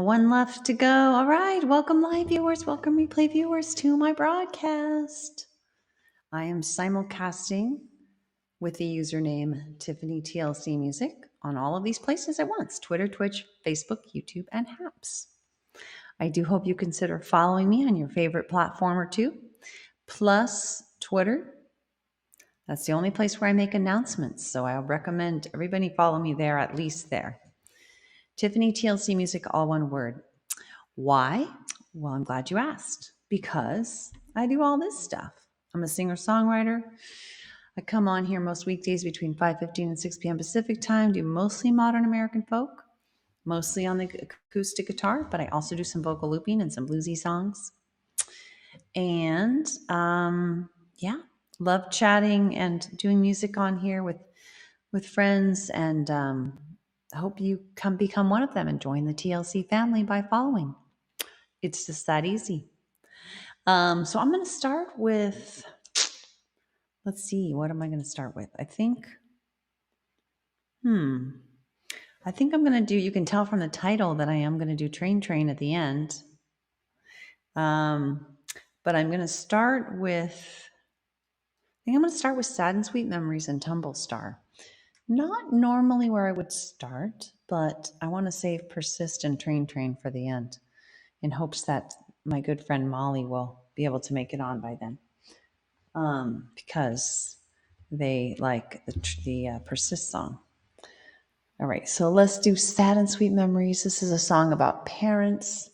One left to go. All right. Welcome, live viewers. Welcome, replay viewers, to my broadcast. I am simulcasting with the username Tiffany TLC Music on all of these places at once: Twitter, Twitch, Facebook, YouTube, and Haps. I do hope you consider following me on your favorite platform or two, plus Twitter. That's the only place where I make announcements, so I'll recommend everybody follow me there, at least there. Tiffany TLC Music, all one word. Why? Well, I'm glad you asked. Because I do all this stuff. I'm a singer-songwriter. I come on here most weekdays between 5:15 and 6 p.m. Pacific time, do mostly modern American folk, mostly on the acoustic guitar, but I also do some vocal looping and some bluesy songs. And love chatting and doing music on here with friends, and I hope you become one of them and join the TLC family by following. It's just that easy. So I'm going to start with, let's see, what am I going to start with? I think I'm going to do, you can tell from the title that I am going to do Train at the end. But I'm going to start with, Sad and Sweet Memories and Tumble Star. Not normally where I would start, but I want to save Persist and Train for the end, in hopes that my good friend Molly will be able to make it on by then, because they like the Persist song. All right, so let's do Sad and Sweet Memories. This is a song about parents,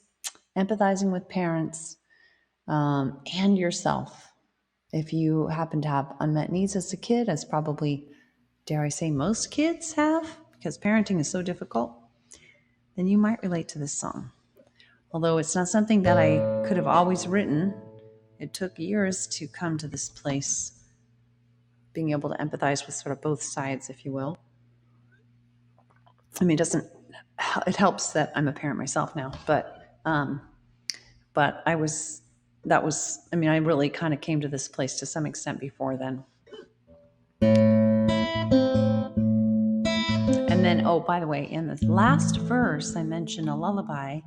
empathizing with parents, and yourself. If you happen to have unmet needs as a kid, as probably, dare I say, most kids have, because parenting is so difficult, then you might relate to this song. Although it's not something that I could have always written, it took years to come to this place, being able to empathize with sort of both sides, if you will. I mean, it helps that I'm a parent myself now, but I really kind of came to this place to some extent before then. And then, oh, by the way, in the last verse, I mentioned a lullaby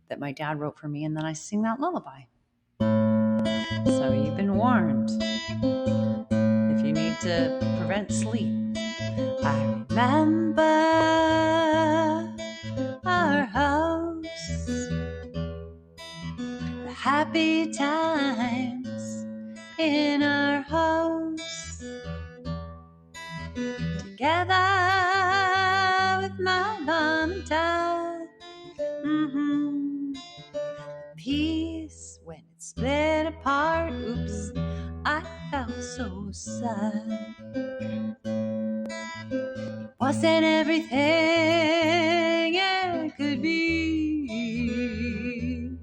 that my dad wrote for me, and then I sing that lullaby. So you've been warned. If you need to prevent sleep, I remember our house, the happy times in our house, together with my mom and dad. Peace when it split apart. Oops, I felt so sad. It wasn't everything it could be. You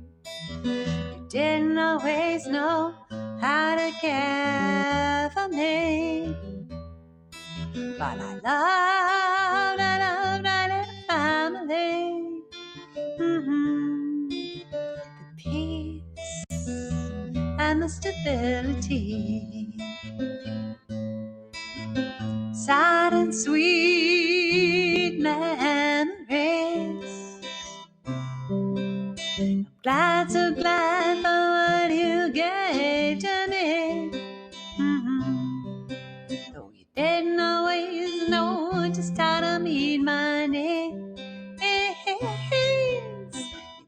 didn't always know how to care for me, but I loved our little family. The peace and the stability. Sad and sweet memories. I'm glad, so glad for what you gave to me. Though you didn't always know just how to meet my needs, you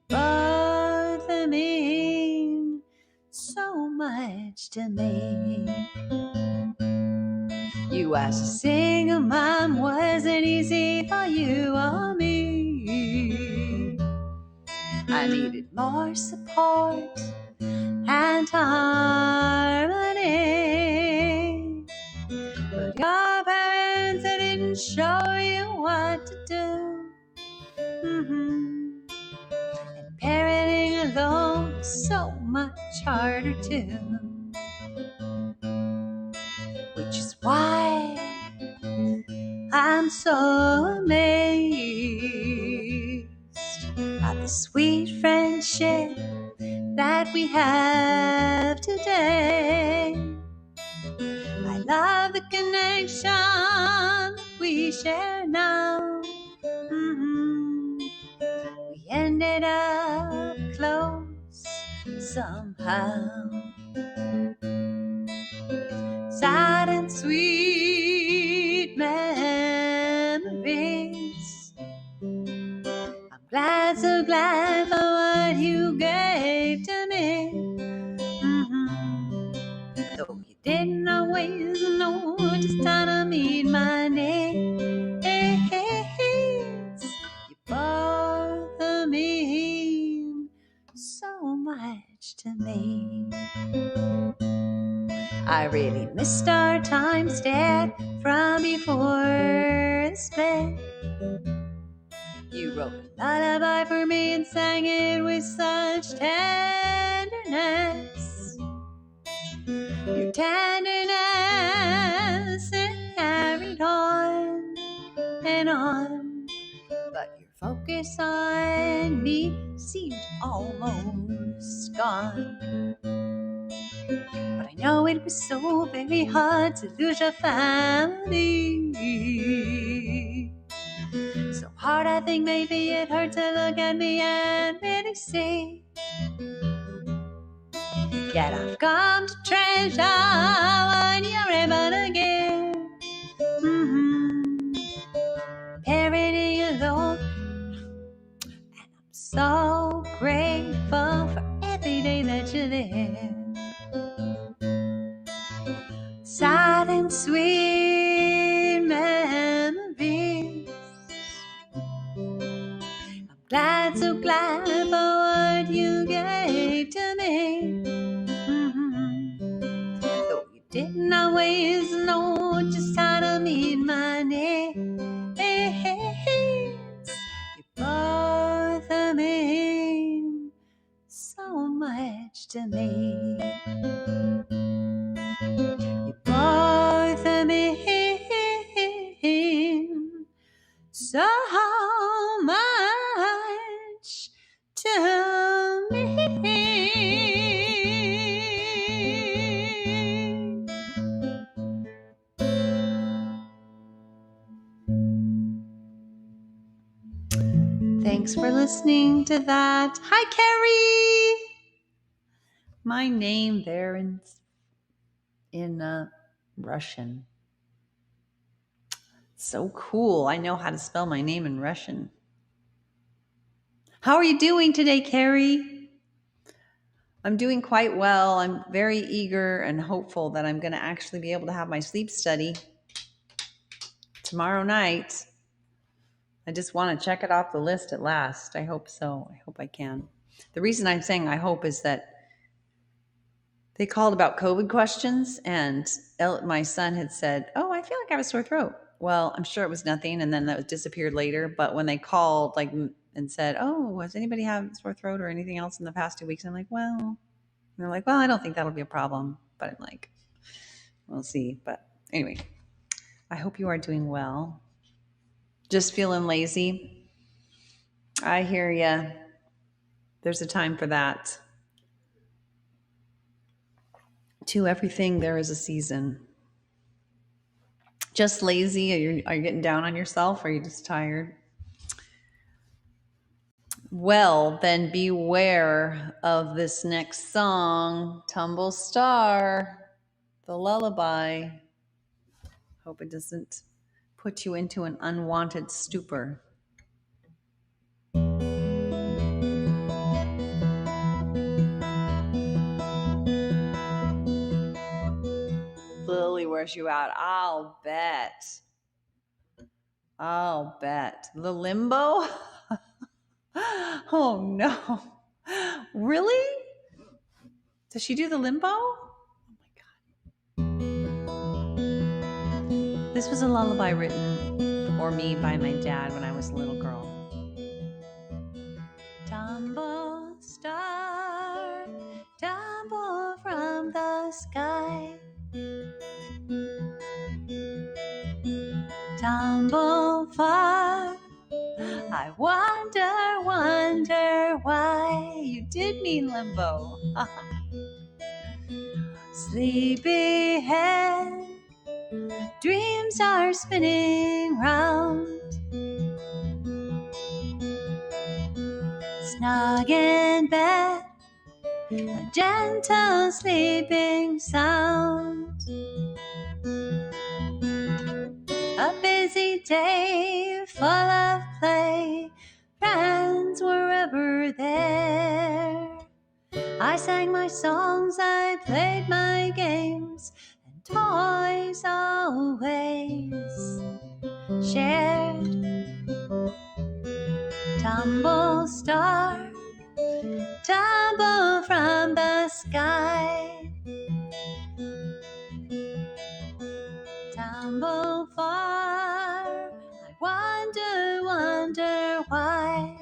both mean so much to me. You as a single mom wasn't easy for you or me. I needed more support and harmony, but your parents, they didn't show you what to do. And parenting alone is so much harder too. Which is why I'm so amazed at the sweet friendship that we have today. I love the connection we share now. We ended it up close somehow. Sad and sweet memories. I'm glad, so glad for what you gave to me. Though you didn't always know just how to meet my needs. You bother me so much to me. I really missed our time instead from before the split. You wrote a lullaby for me and sang it with such tenderness. Your tenderness it carried on and on, but your focus on me seemed almost gone. But I know it was so very hard to lose your family. So hard I think maybe it hurt to look at me and really see that I've come to treasure what you're able to give. Parenting alone, and I'm so grateful for every day that you live. Sad and sweet memories. I'm glad, so glad for what you gave to me. Though you didn't always know just how to meet my needs. You bother me so much to me. You bother me so much to me. Thanks for listening to that. Hi, Carrie. My name there in Russian. So cool. I know how to spell my name in Russian. How are you doing today, Carrie? I'm doing quite well. I'm very eager and hopeful that I'm going to actually be able to have my sleep study tomorrow night. I just want to check it off the list at last. I hope so. I hope I can. The reason I'm saying I hope is that they called about COVID questions, and my son had said, "Oh, I feel like I have a sore throat." Well, I'm sure it was nothing, and then that disappeared later. But when they called, and said, "Oh, has anybody had a sore throat or anything else in the past 2 weeks?" I'm like, "Well," and they're like, "Well, I don't think that'll be a problem." But I'm like, "We'll see." But anyway, I hope you are doing well. Just feeling lazy. I hear ya. There's a time for that. To everything, there is a season. Just lazy? Are you getting down on yourself? Or are you just tired? Well, then beware of this next song, Tumble Star, the lullaby. Hope it doesn't put you into an unwanted stupor. Lily wears you out. I'll bet. The limbo? Oh no. Really? Does she do the limbo? Oh my God. This was a lullaby written for me by my dad when I was a little girl. Tumble star, tumble from the sky. Tumble far. I wonder why you did mean limbo. Sleepy head, dreams are spinning round. snug in bed, a gentle sleeping sound. A busy day full of play, friends were ever there. I sang my songs, I played my games, and toys always shared. Tumble star, tumble from the sky, tumble far, I wonder why.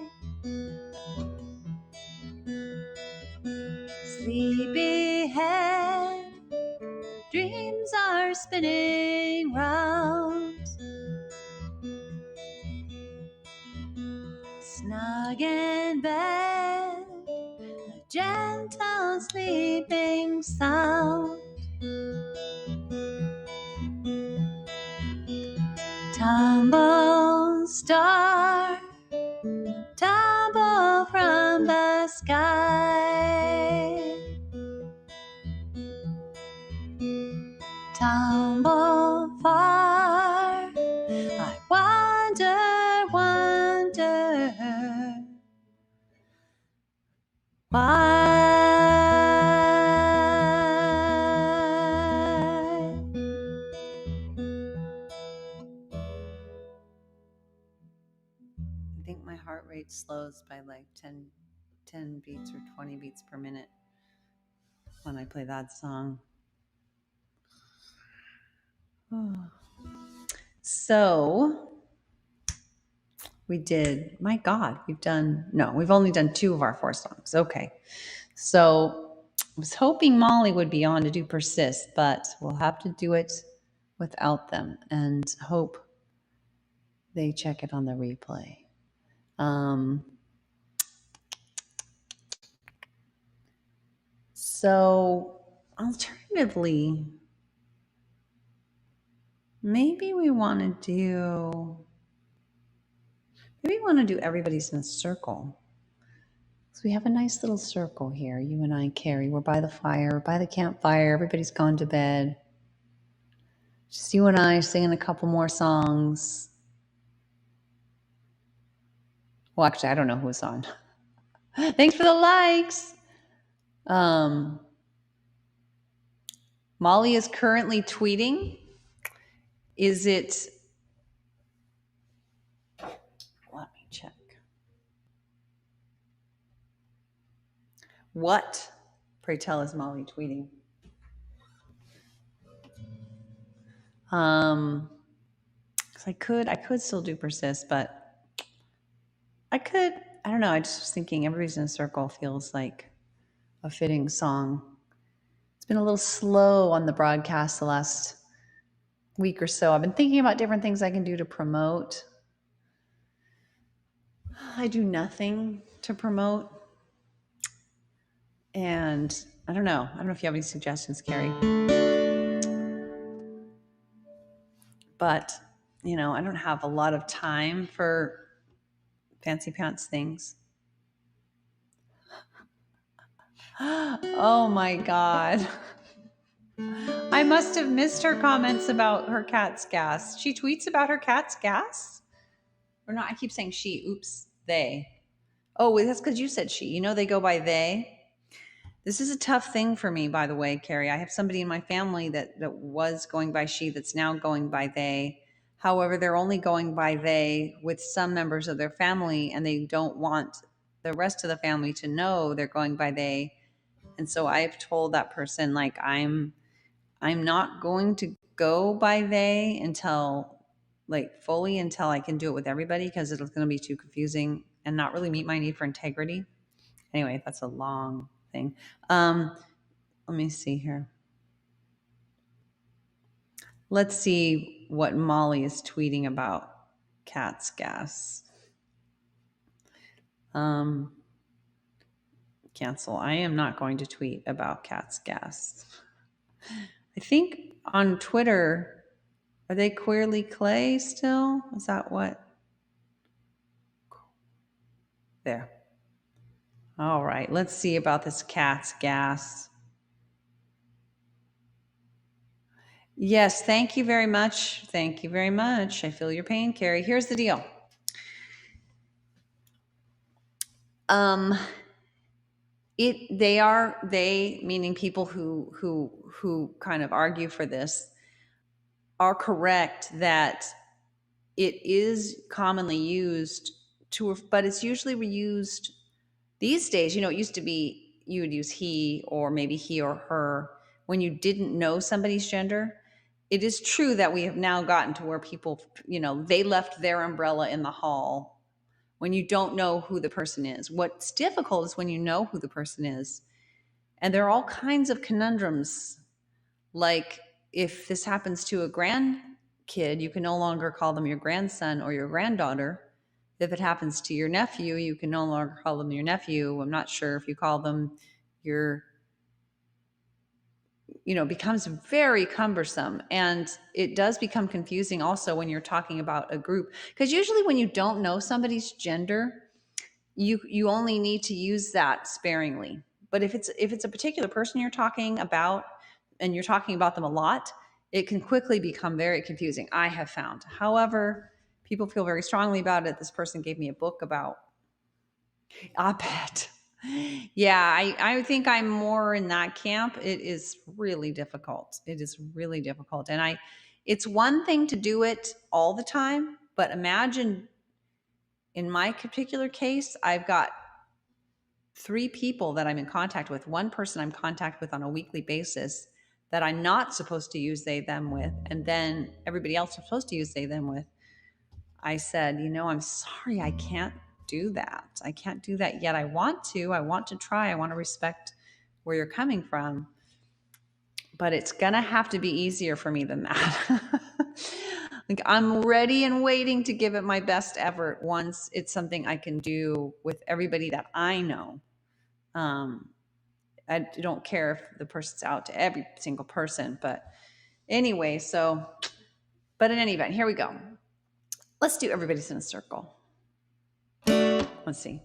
Sleepyhead, dreams are spinning round. Snug in bed, a gentle sleeping sound. Tumble star, tumble from the sky. Tumble far, I wonder why. I think my heart rate slows by like 10 beats or 20 beats per minute when I play that song. So we did, my God, we've only done 2 of our 4 songs. Okay. So I was hoping Molly would be on to do Persist, but we'll have to do it without them and hope they check it on the replay. So alternatively, maybe we want to do Everybody's in a Circle. So we have a nice little circle here, you and I, Carrie. We're by the fire, by the campfire. Everybody's gone to bed. Just you and I singing a couple more songs. Well, actually, I don't know who's on. Thanks for the likes. Molly is currently tweeting. Is it? Let me check. What, pray tell, is Molly tweeting? Because I could still do Persist, but I don't know. I just was thinking Everybody's in a Circle feels like a fitting song. It's been a little slow on the broadcast the last week or so. I've been thinking about different things I can do to promote. I do nothing to promote. And I don't know if you have any suggestions, Carrie. But, I don't have a lot of time for fancy pants things. Oh my God. I must have missed her comments about her cat's gas. She tweets about her cat's gas? Or not, I keep saying she. Oops, they. Oh, that's because you said she. They go by they. This is a tough thing for me, by the way, Carrie. I have somebody in my family that was going by she that's now going by they. However, they're only going by they with some members of their family, and they don't want the rest of the family to know they're going by they. And so I've told that person, like, I'm not going to go by they until I can do it with everybody, because it's going to be too confusing and not really meet my need for integrity. Anyway, that's a long thing. Let me see here. Let's see what Molly is tweeting about cat's gas. Cancel. I am not going to tweet about cat's gas. I think on Twitter, are they Queerly Clay still? Is that what? There. All right, let's see about this cat's gas. Yes, thank you very much. Thank you very much. I feel your pain, Carrie. Here's the deal. Um, they meaning people who kind of argue for this are correct that it is commonly used but it's usually reused these days. It used to be you would use he or maybe he or her when you didn't know somebody's gender. It is true that we have now gotten to where people, they left their umbrella in the hall when you don't know who the person is. What's difficult is when you know who the person is. And there are all kinds of conundrums. Like if this happens to a grandkid, you can no longer call them your grandson or your granddaughter. If it happens to your nephew, you can no longer call them your nephew. I'm not sure if you call them your, becomes very cumbersome. And it does become confusing also when you're talking about a group. Because usually when you don't know somebody's gender, you only need to use that sparingly. But if it's a particular person you're talking about and you're talking about them a lot, it can quickly become very confusing, I have found. However, people feel very strongly about it. This person gave me a book about, I bet. Yeah, I think I'm more in that camp. It is really difficult. It is really difficult. And it's one thing to do it all the time, but imagine in my particular case, I've got 3 people that I'm in contact with. One person I'm in contact with on a weekly basis that I'm not supposed to use they, them with. And then everybody else I'm supposed to use they, them with. I said, I'm sorry, I can't do that. I can't do that yet. I want to try. I want to respect where you're coming from. But it's going to have to be easier for me than that. Like I'm ready and waiting to give it my best effort once it's something I can do with everybody that I know. I don't care if the person's out to every single person, but anyway, but in any event, here we go. Let's do everybody's in a circle. Let's see.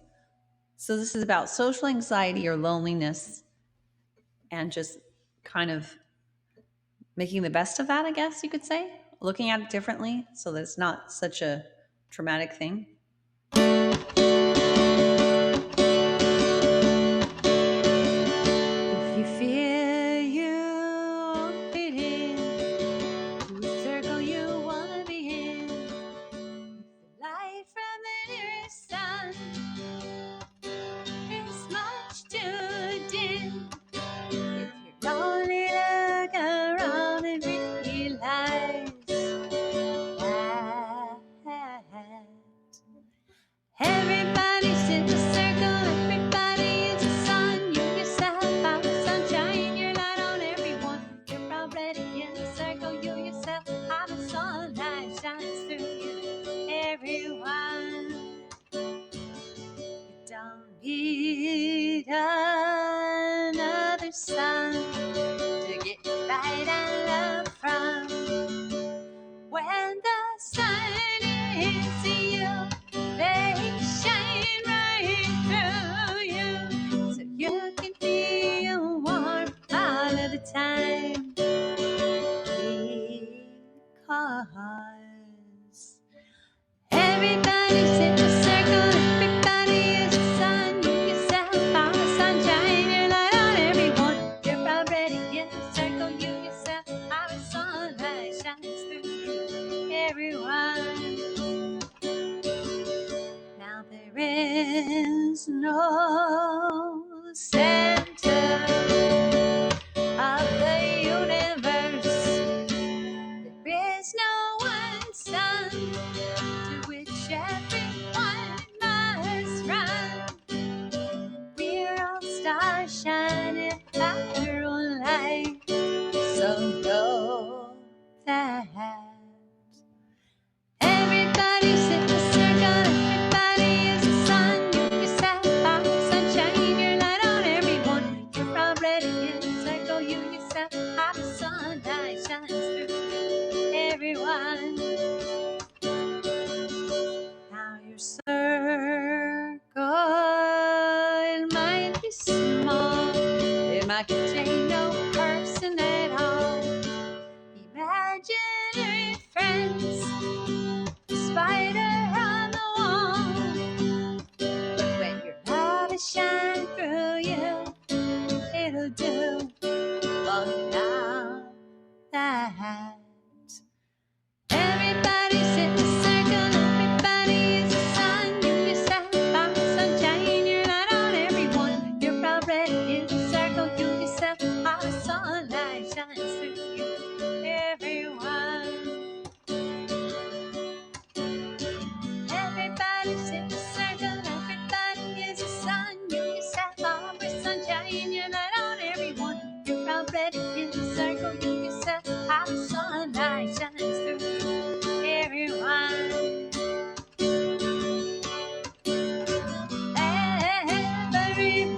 So this is about social anxiety or loneliness and just kind of making the best of that, I guess you could say, looking at it differently so that it's not such a traumatic thing. If you feel you fit in to a circle you want to be in, the light from the nearest sun is much too dim. If you're lonely, look around and realize that everybody's in the circle, everybody is the sun. You yourself are the sunshine, your light on everyone. You're already in the circle, you yourself are the sunlight shines through you, everyone. You don't need another sun to get light and love from. When the sun hits you, they shine right through you, so you can feel warm all of the time. Because everybody's in the circle, everybody is the sun. You yourself are the sunshine, your light on everyone. You're already in the circle, you yourself are the sunlight shines through you, everyone. Now there is no center of the universe. There is no one sun to which everyone must run. We're all stars shining our own light, so know that everybody's in the circle, everybody is the sun. You yourself are the sunshine, your light on everyone. You're already in the circle, you yourself are the sunlight shines through everyone. Now your circle in my like it ain't no person at all. Imaginary friends, spider on the wall. When your light is shining through you, it'll do. But now that everybody's in a circle, everybody is the sun. You yourself are the sunshine, you're light on everyone. You're already in the circle, you yourself are the sunlight shines through you, everyone. Everybody's in the circle, everybody is the sun. You yourself are the sunshine, you're light on everyone. You're already in the circle, you yourself are the sunlight shines through you, everyone. Everybody's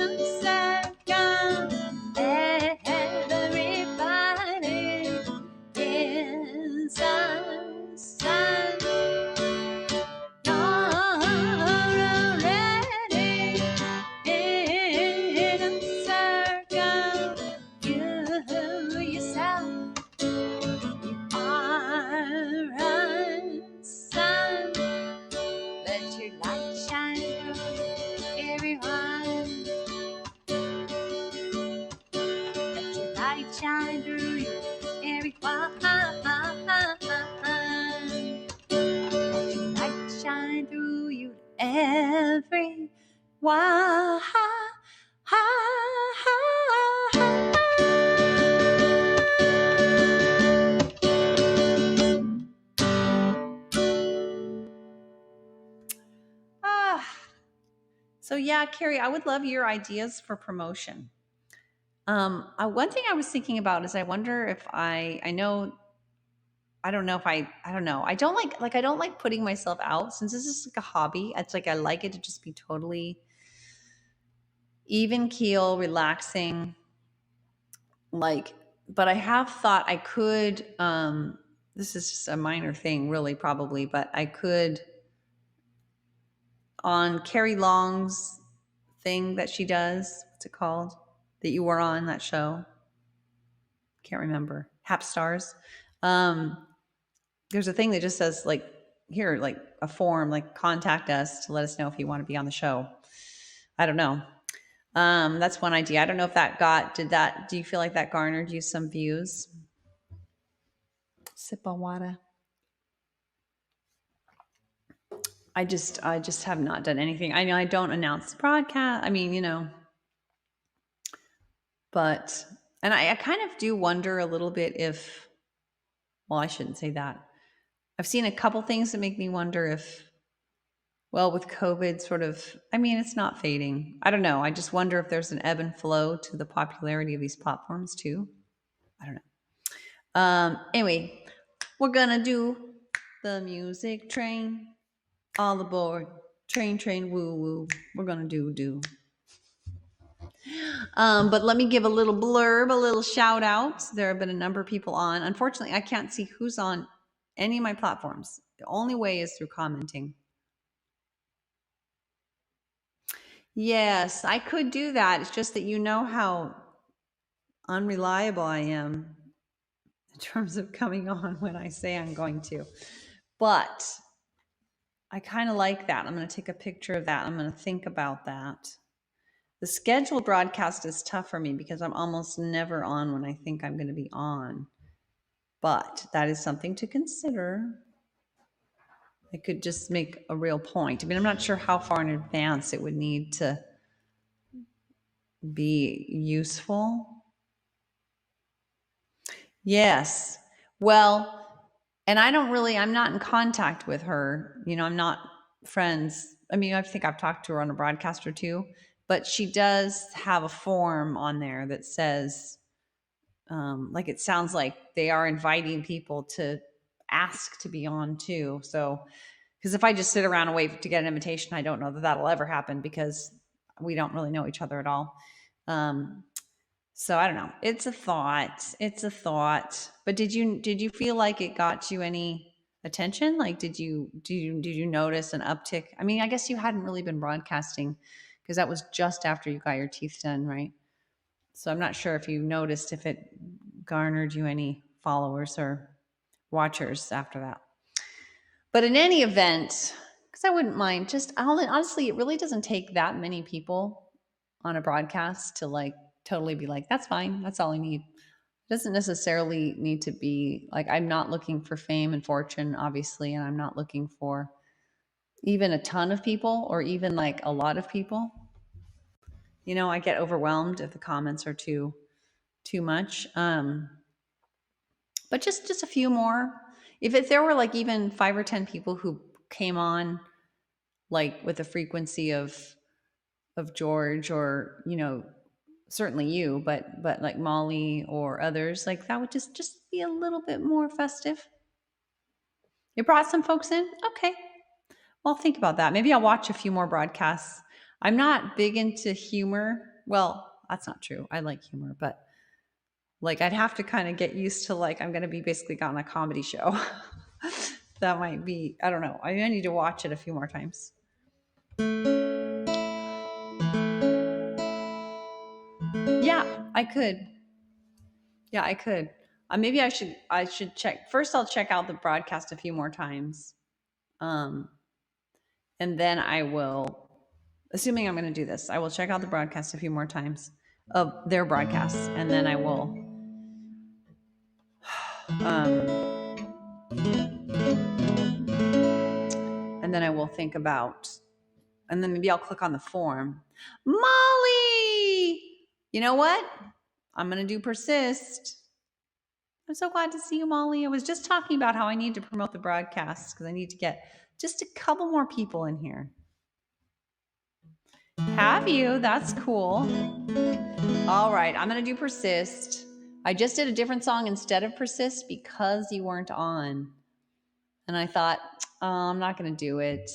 in a circle. Everybody is a sun. You're already in a circle. You yourself are a sun. Let your light shine through everyone. Let your light shine through you, everyone. Let your light shine through you, everyone. So yeah, Carrie, I would love your ideas for promotion. One thing I was thinking about is I wonder if I don't know. I don't like putting myself out since this is like a hobby. It's like I like it to just be totally even keel, relaxing. But I have thought I could, this is just a minor thing really probably, but I could on Carrie Long's thing that she does, what's it called? That you were on that show. Can't remember. Hap Stars. There's a thing that just says like here, like a form, like contact us to let us know if you want to be on the show. I don't know. That's one idea. I don't know if do you feel like that garnered you some views? Sip of water. I just have not done anything. I know I don't announce the broadcast. I mean, but, and I kind of do wonder a little bit if, well, I shouldn't say that. I've seen a couple things that make me wonder if, well, with COVID it's not fading. I don't know. I just wonder if there's an ebb and flow to the popularity of these platforms too. I don't know. Anyway, we're going to do the music train. All aboard. Train, woo, woo. We're going to do. But let me give a little blurb, a little shout out. There have been a number of people on. Unfortunately, I can't see who's on any of my platforms. The only way is through commenting. Yes, I could do that. It's just that you know how unreliable I am in terms of coming on when I say I'm going to. But I kind of like that. I'm going to take a picture of that. I'm going to think about that. The scheduled broadcast is tough for me because I'm almost never on when I think I'm going to be on. But that is something to consider. I could just make a real point. I mean, I'm not sure how far in advance it would need to be useful. Yes. Well, and I'm not in contact with her. I'm not friends. I mean, I think I've talked to her on a broadcast or two, but she does have a form on there that says, like it sounds like they are inviting people to ask to be on too. So, because if I just sit around and wait to get an invitation, I don't know that that'll ever happen because we don't really know each other at all. So I don't know. It's a thought. But did you feel like it got you any attention? Like, did you notice an uptick? I mean, I guess you hadn't really been broadcasting because that was just after you got your teeth done, right? So I'm not sure if you noticed if it garnered you any followers or watchers after that. But in any event, because I wouldn't mind, just honestly, it really doesn't take that many people on a broadcast to like totally be like, that's fine. That's all I need. It doesn't necessarily need to be like, I'm not looking for fame and fortune, obviously, and I'm not looking for even a ton of people or even like a lot of people. You know, I get overwhelmed if the comments are too much. But just a few more. If there were like even 5 or 10 people who came on like with a frequency of George, or you know, certainly you, but like Molly or others, like that would just be a little bit more festive. You brought some folks in? Okay. Well, think about that. Maybe I'll watch a few more broadcasts. I'm not big into humor. Well, that's not true. I like humor, but like I'd have to kind of get used to like I'm going to be basically on a comedy show. That might be, I don't know. I need to watch it a few more times. Yeah, I could. Yeah, I could. Maybe I should check. First I'll check out the broadcast a few more times. And then I will, assuming I'm going to do this, I will check out the broadcast a few more times of their broadcasts, and then I will think about, and then maybe I'll click on the form. Molly, you know what? I'm going to do persist. I'm so glad to see you, Molly. I was just talking about how I need to promote the broadcasts because I need to get just a couple more people in here. Have you? That's cool. All right, I'm going to do persist. I just did a different song instead of persist because you weren't on. And I thought, oh, I'm not going to do it.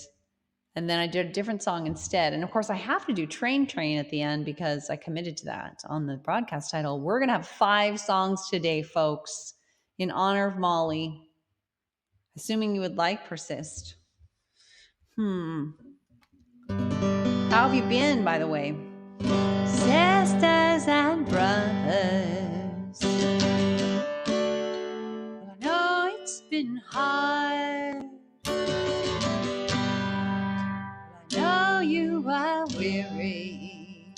And then I did a different song instead. And of course, I have to do Train at the end because I committed to that on the broadcast title. We're going to have 5 songs today, folks, in honor of Molly. Assuming you would like persist. How have you been, by the way? Sisters and brothers, I know it's been hard. I know you are weary,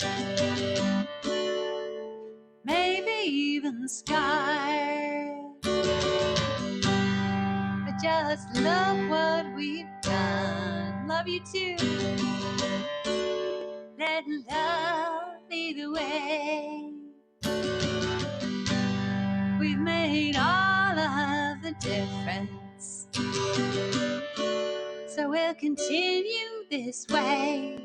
maybe even scarred. But just love what we've done. Love you too. Let love lead the way. We've made all of the difference, so we'll continue this way.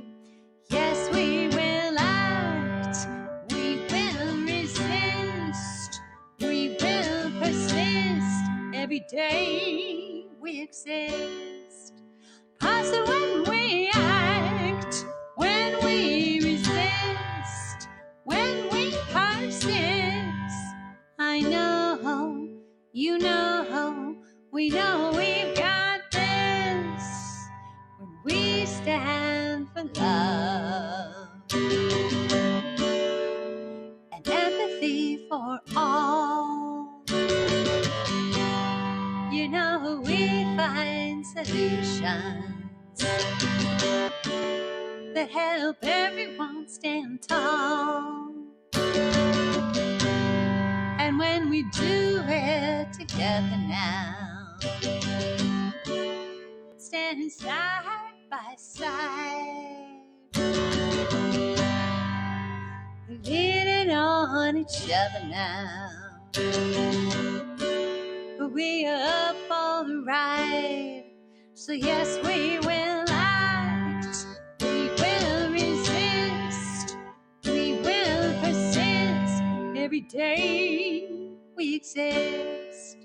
Yes, we will act, we will resist, we will persist. Every day we exist. 'Cause when we act, when we resist, when we persist, I know, you know, we know we've got this. When we stand for love and empathy for all, you know we find solutions that help everyone stand tall. And when we do it together now, standing side by side, leaning on each other now, we are up for the ride. So yes, we will act, we will resist, we will persist. Every day we exist.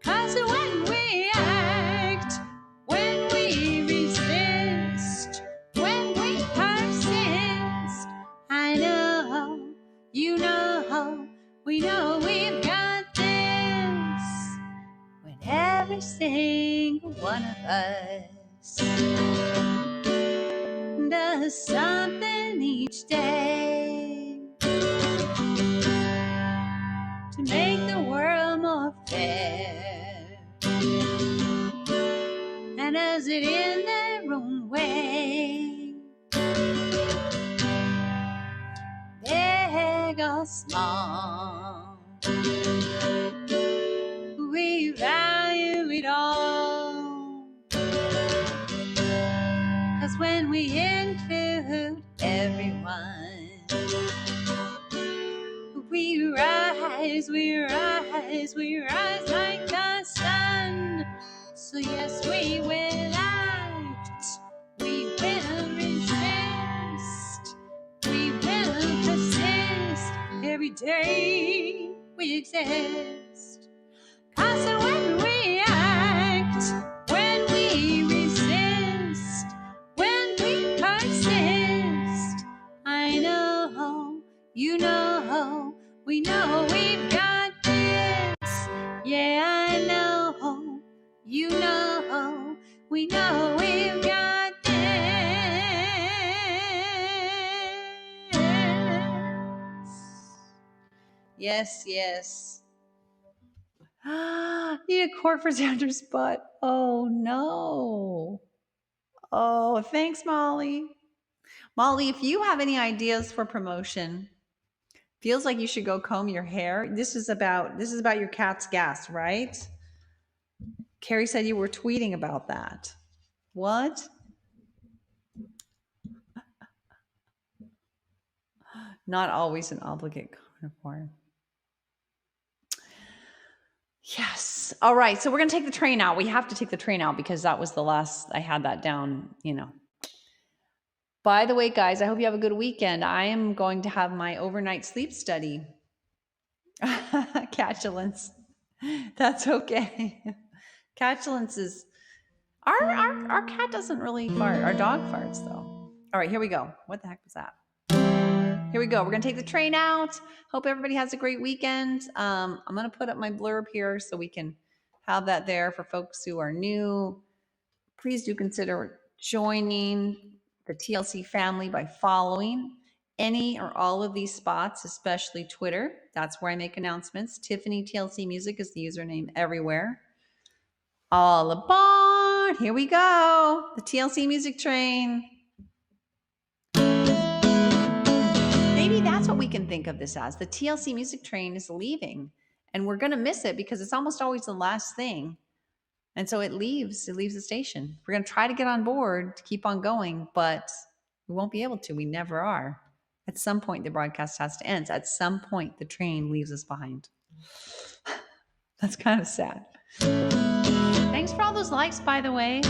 'Cause when we act, when we resist, when we persist, I know, you know, we know we've got this. When every single one of us us something each day to make the world more fair, and does it in their own way, big or small. We value it all, 'cause when we include everyone, we rise, we rise, we rise like the sun. So yes, we will act, we will resist, we will persist every day we exist. 'Cause when we act, when we resist, when we persist, I know, you know, we know we've got this. Yeah, I know, you know, we know we've got this. Yes, yes. Need a quart for Xander's butt. Oh no. Oh, thanks, Molly. Molly, if you have any ideas for promotion, feels like you should go comb your hair. This is about your cat's gas, right? Carrie said you were tweeting about that. What? Not always an obligate carnivore. Yes. All right. So we're going to take the train out. We have to take the train out because that was the last, I had that down, you know. By the way, guys, I hope you have a good weekend. I am going to have my overnight sleep study. Catulence. That's okay. Catulence is, our cat doesn't really fart. Our dog farts though. All right, here we go. What the heck was that? Here we go. We're going to take the train out. Hope everybody has a great weekend. I'm going to put up my blurb here so we can have that there for folks who are new. Please do consider joining the TLC family by following any or all of these spots, especially Twitter. That's where I make announcements. Tiffany TLC Music is the username everywhere. All aboard. Here we go. The TLC music train. Maybe that's what we can think of this as. The TLC music train is leaving, and we're going to miss it because it's almost always the last thing. And so it leaves the station. We're going to try to get on board to keep on going, but we won't be able to. We never are. At some point, the broadcast has to end. At some point, the train leaves us behind. That's kind of sad. Thanks for all those likes, by the way.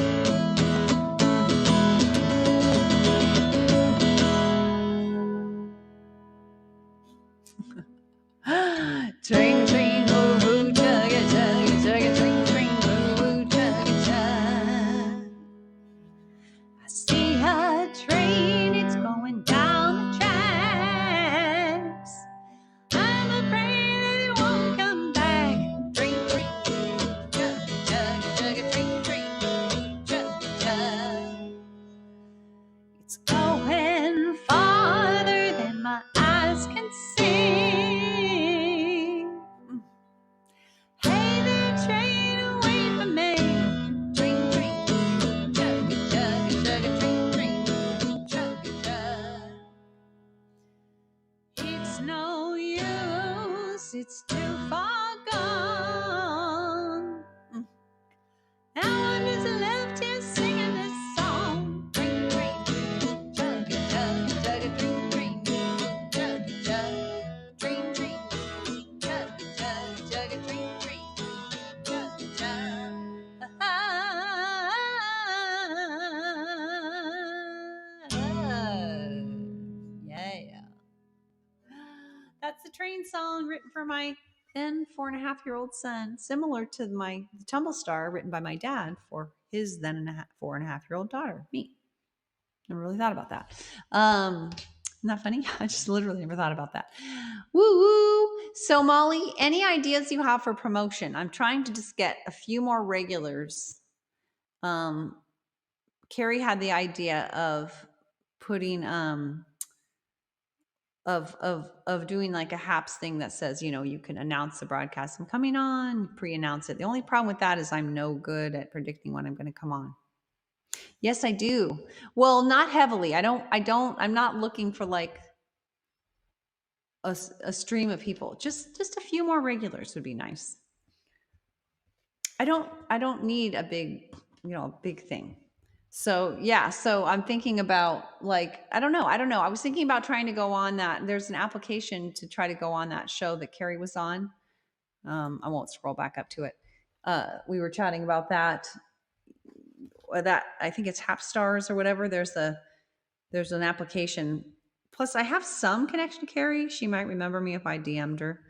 Train, train, oh, oh, chugga, chugga, chugga, train, train, oh, oh, chugga, chugga. I see a train, it's going down the tracks. I'm afraid that it won't come back. Train, train, chugga, chugga, chugga, train, train, chugga, chugga. It's going farther than my eyes can see. Hey there, train, wait for me. Train, train, chugga, chugga, chugga, train, train, chugga, chugga. It's no use, it's too far gone. Now I'm just left here singing this song. Train, train, chugga, chugga, chugga, train, train, chugga, chugga, train, train, chugga, chugga, chugga, train, train, chugga, chugga. Yeah. That's the train song written for my then 4.5-year-old son, similar to the Tumble Star written by my dad for his then 4.5-year-old daughter, me. Never really thought about that. Isn't that funny? I just literally never thought about that. Woo woo. So Molly, any ideas you have for promotion? I'm trying to just get a few more regulars. Carrie had the idea of putting of doing like a HAPS thing that says, you can announce the broadcast I'm coming on, pre-announce it. The only problem with that is I'm no good at predicting when I'm going to come on. Yes, I do. Well, not heavily. I'm not looking for like a stream of people. Just a few more regulars would be nice. I don't need a big thing. So yeah, so I'm thinking about like, I don't know. I was thinking about trying to go on that. There's an application to try to go on that show that Carrie was on. I won't scroll back up to it. We were chatting about that. That I think it's Hapstars or whatever. There's an application. Plus, I have some connection to Carrie. She might remember me if I DM'd her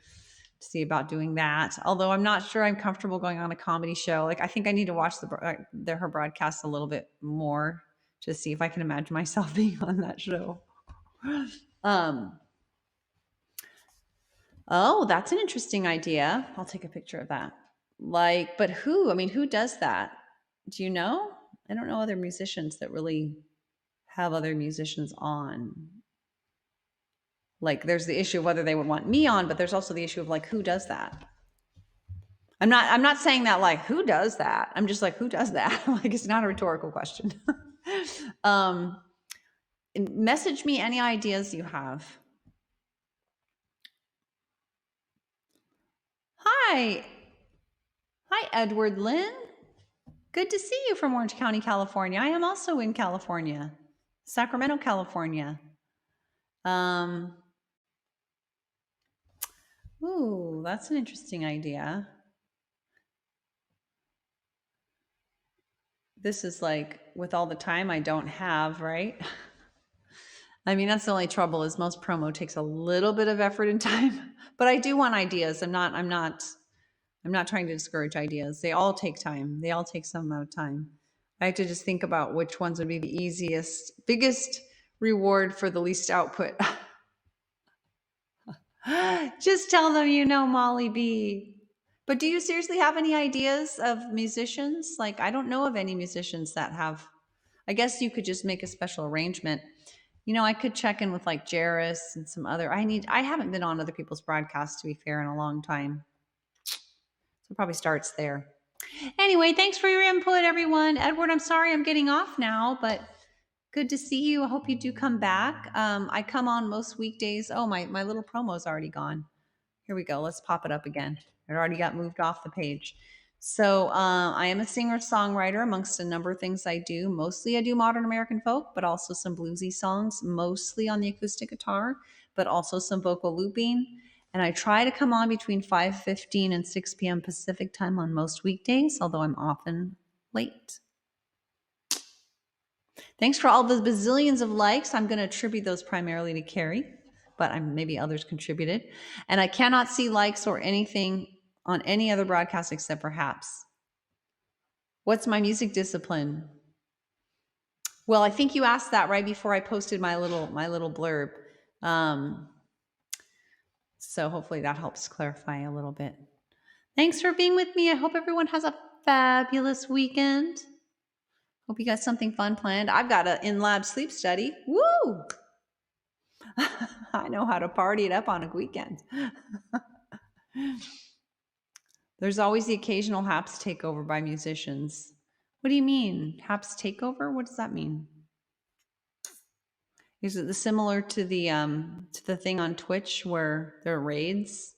to see about doing that. Although I'm not sure I'm comfortable going on a comedy show. Like I think I need to watch her broadcast a little bit more to see if I can imagine myself being on that show. Oh, that's an interesting idea. I'll take a picture of that. Like, but who? I mean, who does that? Do you know? I don't know other musicians that really have other musicians on. Like there's the issue of whether they would want me on, but there's also the issue of like who does that. I'm not saying that like who does that. I'm just like who does that? Like it's not a rhetorical question. Message me any ideas you have. Hi Edward Lynn. Good to see you from Orange County, California. I am also in California, Sacramento, California. Ooh, that's an interesting idea. This is like with all the time I don't have, right? I mean, that's the only trouble is most promo takes a little bit of effort and time, but I do want ideas. I'm not trying to discourage ideas. They all take time. They all take some amount of time. I have to just think about which ones would be the easiest, biggest reward for the least output. Just tell them Molly B. But do you seriously have any ideas of musicians? Like, I don't know of any musicians that have. I guess you could just make a special arrangement. I could check in with like Jairus and some other. I haven't been on other people's broadcasts, to be fair, in a long time. So it probably starts there. Anyway, thanks for your input, everyone. Edward, I'm sorry I'm getting off now, but good to see you. I hope you do come back. I come on most weekdays. Oh, my little promo's already gone. Here we go. Let's pop it up again. It already got moved off the page. So I am a singer-songwriter amongst a number of things I do. Mostly I do modern American folk, but also some bluesy songs, mostly on the acoustic guitar, but also some vocal looping. And I try to come on between 5:15 and 6 p.m. Pacific time on most weekdays, although I'm often late. Thanks for all the bazillions of likes. I'm going to attribute those primarily to Carrie, but maybe others contributed. And I cannot see likes or anything on any other broadcast except perhaps. What's my music discipline? Well, I think you asked that right before I posted my little blurb. So hopefully that helps clarify a little bit. Thanks for being with me. I hope everyone has a fabulous weekend. Hope you got something fun planned. I've got an in-lab sleep study. Woo! I know how to party it up on a weekend. There's always the occasional HAPS takeover by musicians. What do you mean? HAPS takeover? What does that mean? Is it similar to the thing on Twitch where there are raids?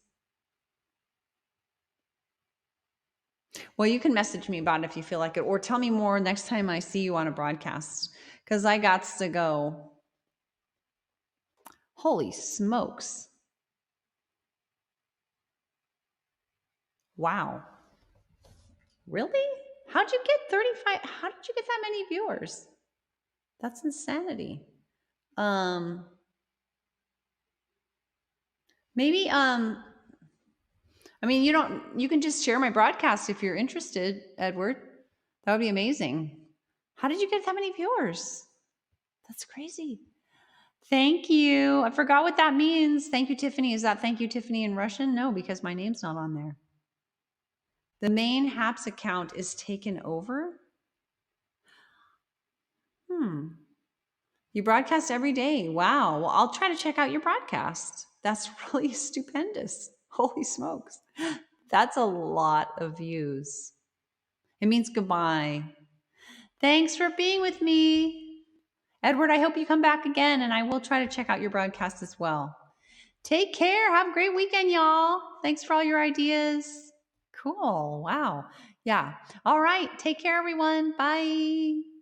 Well, you can message me about it if you feel like it, or tell me more next time I see you on a broadcast, because I got to go. Holy smokes. Wow. Really? How'd you get 35? How did you get that many viewers? That's insanity. Maybe, I mean, you can just share my broadcast if you're interested, Edward. That would be amazing. How did you get that many viewers? That's crazy. Thank you. I forgot what that means. Thank you, Tiffany. Is that thank you, Tiffany in Russian? No, because my name's not on there. The main HAPS account is taken over? You broadcast every day. Wow. Well, I'll try to check out your broadcast. That's really stupendous. Holy smokes. That's a lot of views. It means goodbye. Thanks for being with me. Edward, I hope you come back again, and I will try to check out your broadcast as well. Take care. Have a great weekend, y'all. Thanks for all your ideas. Cool. Wow. Yeah. All right. Take care, everyone. Bye.